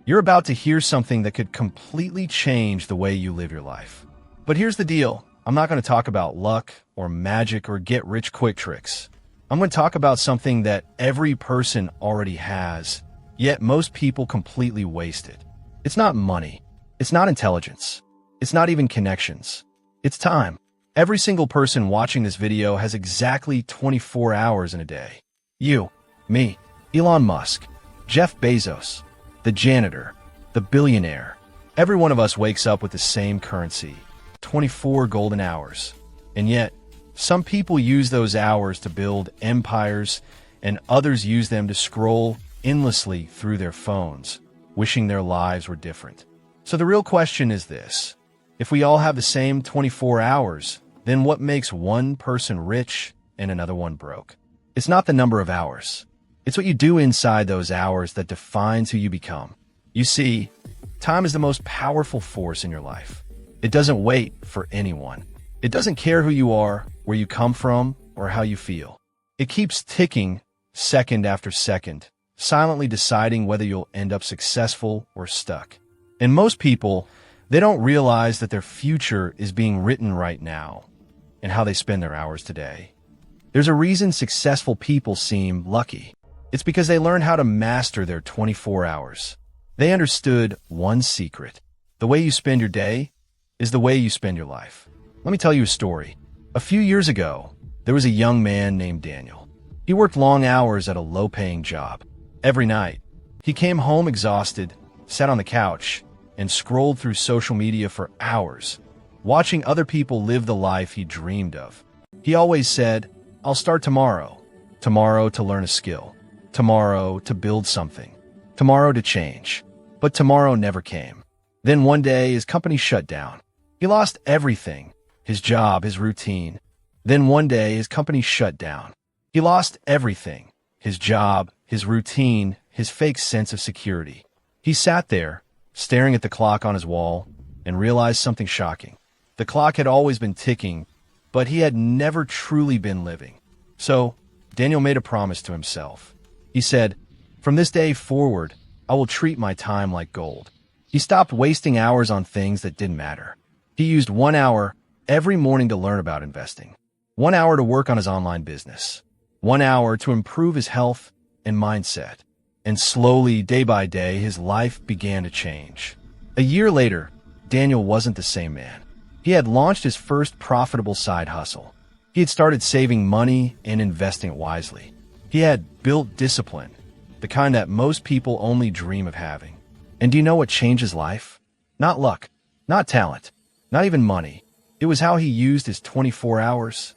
You're about to hear something that could completely change the way you live your life. But here's the deal. I'm not going to talk about luck or magic or get-rich-quick tricks. I'm going to talk about something that every person already has, yet most people completely waste it. It's not money. It's not intelligence. It's not even connections. It's time. Every single person watching this video has exactly 24 hours in a day. You, me, Elon Musk, Jeff Bezos, the janitor, the billionaire. Every one of us wakes up with the same currency, 24 golden hours. And yet, some people use those hours to build empires, and others use them to scroll endlessly through their phones, wishing their lives were different. So the real question is this. If we all have the same 24 hours, then what makes one person rich and another one broke? It's not the number of hours. It's what you do inside those hours that defines who you become. You see, time is the most powerful force in your life. It doesn't wait for anyone. It doesn't care who you are, where you come from, or how you feel. It keeps ticking second after second, silently deciding whether you'll end up successful or stuck. And most people, they don't realize that their future is being written right now and how they spend their hours today. There's a reason successful people seem lucky. It's because they learned how to master their 24 hours. They understood one secret. The way you spend your day is the way you spend your life. Let me tell you a story. A few years ago, there was a young man named Daniel. He worked long hours at a low-paying job. Every night, he came home exhausted, sat on the couch, and scrolled through social media for hours, watching other people live the life he dreamed of. He always said, "I'll start tomorrow. Tomorrow to learn a skill. Tomorrow to build something. Tomorrow to change." But tomorrow never came. Then one day, his company shut down. He lost everything. His job, his routine. Then one day, his company shut down. He lost everything. His job, his routine, his fake sense of security. He sat there, staring at the clock on his wall, and realized something shocking. The clock had always been ticking, but he had never truly been living. So, Daniel made a promise to himself. He said, "From this day forward, I will treat my time like gold." He stopped wasting hours on things that didn't matter. He used 1 hour every morning to learn about investing, 1 hour to work on his online business, 1 hour to improve his health and mindset. And slowly, day by day, his life began to change. A year later, Daniel wasn't the same man. He had launched his first profitable side hustle. He had started saving money and investing it wisely. He had built discipline, the kind that most people only dream of having. And do you know what changed his life? Not luck, not talent, not even money. It was how he used his 24 hours.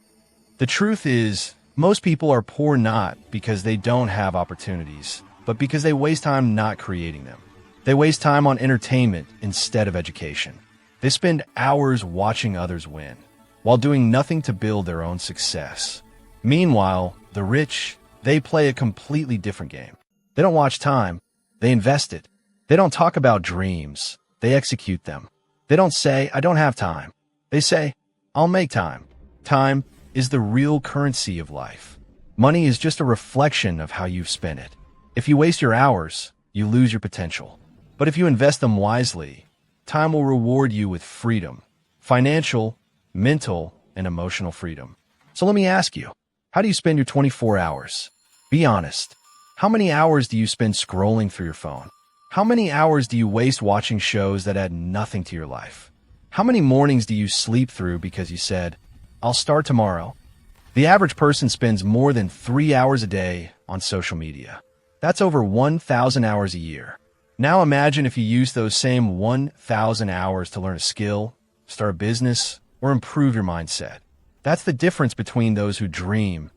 The truth is, most people are poor not because they don't have opportunities, but because they waste time not creating them. They waste time on entertainment instead of education. They spend hours watching others win, while doing nothing to build their own success. Meanwhile, the rich, they play a completely different game. They don't watch time, they invest it. They don't talk about dreams, they execute them. They don't say, "I don't have time." They say, "I'll make time." Time is the real currency of life. Money is just a reflection of how you've spent it. If you waste your hours, you lose your potential. But if you invest them wisely, time will reward you with freedom, financial, mental, and emotional freedom. So let me ask you, how do you spend your 24 hours? Be honest. How many hours do you spend scrolling through your phone? How many hours do you waste watching shows that add nothing to your life? How many mornings do you sleep through because you said, "I'll start tomorrow"? The average person spends more than 3 hours a day on social media. That's over 1,000 hours a year. Now imagine if you use those same 1,000 hours to learn a skill, start a business, or improve your mindset. That's the difference between those who dream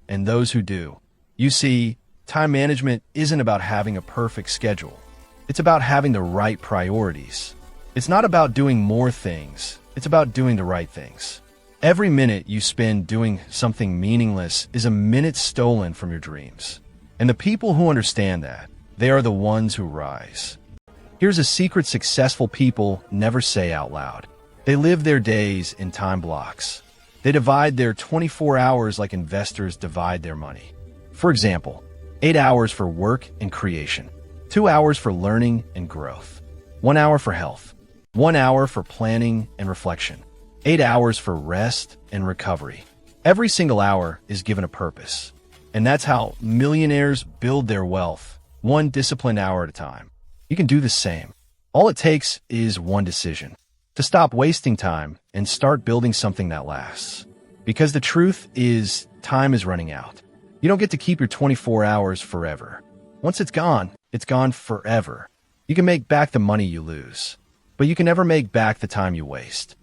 and those who do. You see, time management isn't about having a perfect schedule. It's about having the right priorities. It's not about doing more things. It's about doing the right things. Every minute you spend doing something meaningless is a minute stolen from your dreams. And the people who understand that, they are the ones who rise. Here's a secret successful people never say out loud. They live their days in time blocks. They divide their 24 hours like investors divide their money. For example, 8 hours for work and creation, 2 hours for learning and growth, 1 hour for health, 1 hour for planning and reflection, 8 hours for rest and recovery. Every single hour is given a purpose. And that's how millionaires build their wealth, one disciplined hour at a time. You can do the same. All it takes is one decision: to stop wasting time and start building something that lasts. Because the truth is, time is running out. You don't get to keep your 24 hours forever. Once it's gone forever. You can make back the money you lose, but you can never make back the time you waste.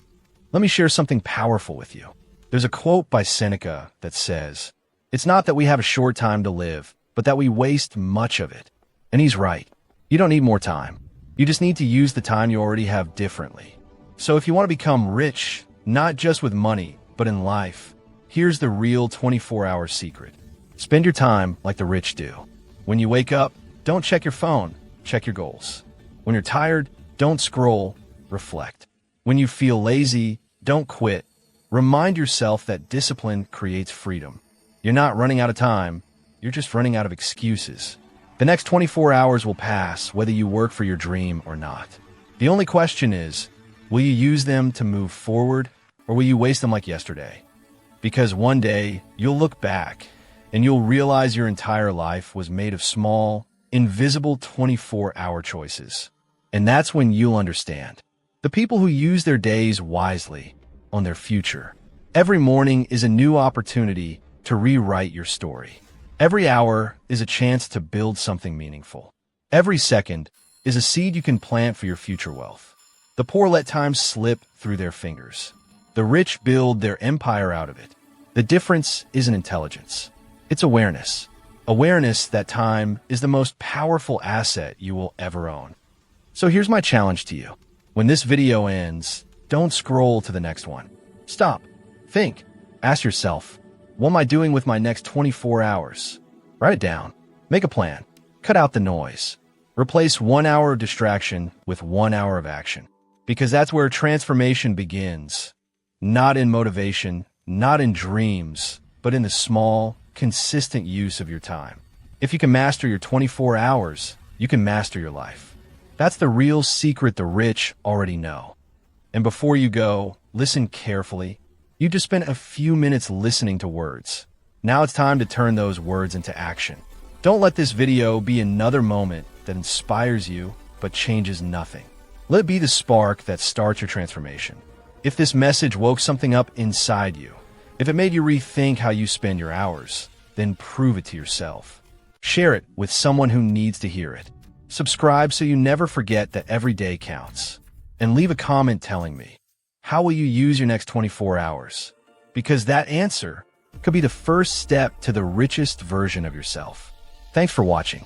Let me share something powerful with you. There's a quote by Seneca that says, "It's not that we have a short time to live, but that we waste much of it." And he's right. You don't need more time. You just need to use the time you already have differently. So if you want to become rich, not just with money, but in life, here's the real 24-hour secret. Spend your time like the rich do. When you wake up, don't check your phone, check your goals. When you're tired, don't scroll, reflect. When you feel lazy, don't quit. Remind yourself that discipline creates freedom. You're not running out of time, you're just running out of excuses. The next 24 hours will pass whether you work for your dream or not. The only question is, will you use them to move forward, or will you waste them like yesterday? Because one day, you'll look back and you'll realize your entire life was made of small, invisible 24-hour choices. And that's when you'll understand. The people who use their days wisely on their future. Every morning is a new opportunity to rewrite your story. Every hour is a chance to build something meaningful. Every second is a seed you can plant for your future wealth. The poor let time slip through their fingers. The rich build their empire out of it. The difference isn't intelligence. It's awareness. Awareness that time is the most powerful asset you will ever own. So here's my challenge to you. When this video ends, don't scroll to the next one. Stop. Think. Ask yourself, what am I doing with my next 24 hours? Write it down. Make a plan. Cut out the noise. Replace 1 hour of distraction with 1 hour of action. Because that's where transformation begins. Not in motivation, not in dreams, but in the small, consistent use of your time. If you can master your 24 hours, you can master your life. That's the real secret the rich already know. And before you go, listen carefully. You just spent a few minutes listening to words. Now it's time to turn those words into action. Don't let this video be another moment that inspires you but changes nothing. Let it be the spark that starts your transformation. If this message woke something up inside you, if it made you rethink how you spend your hours, then prove it to yourself. Share it with someone who needs to hear it. Subscribe so you never forget that every day counts. And leave a comment telling me, how will you use your next 24 hours? Because that answer could be the first step to the richest version of yourself. Thanks for watching.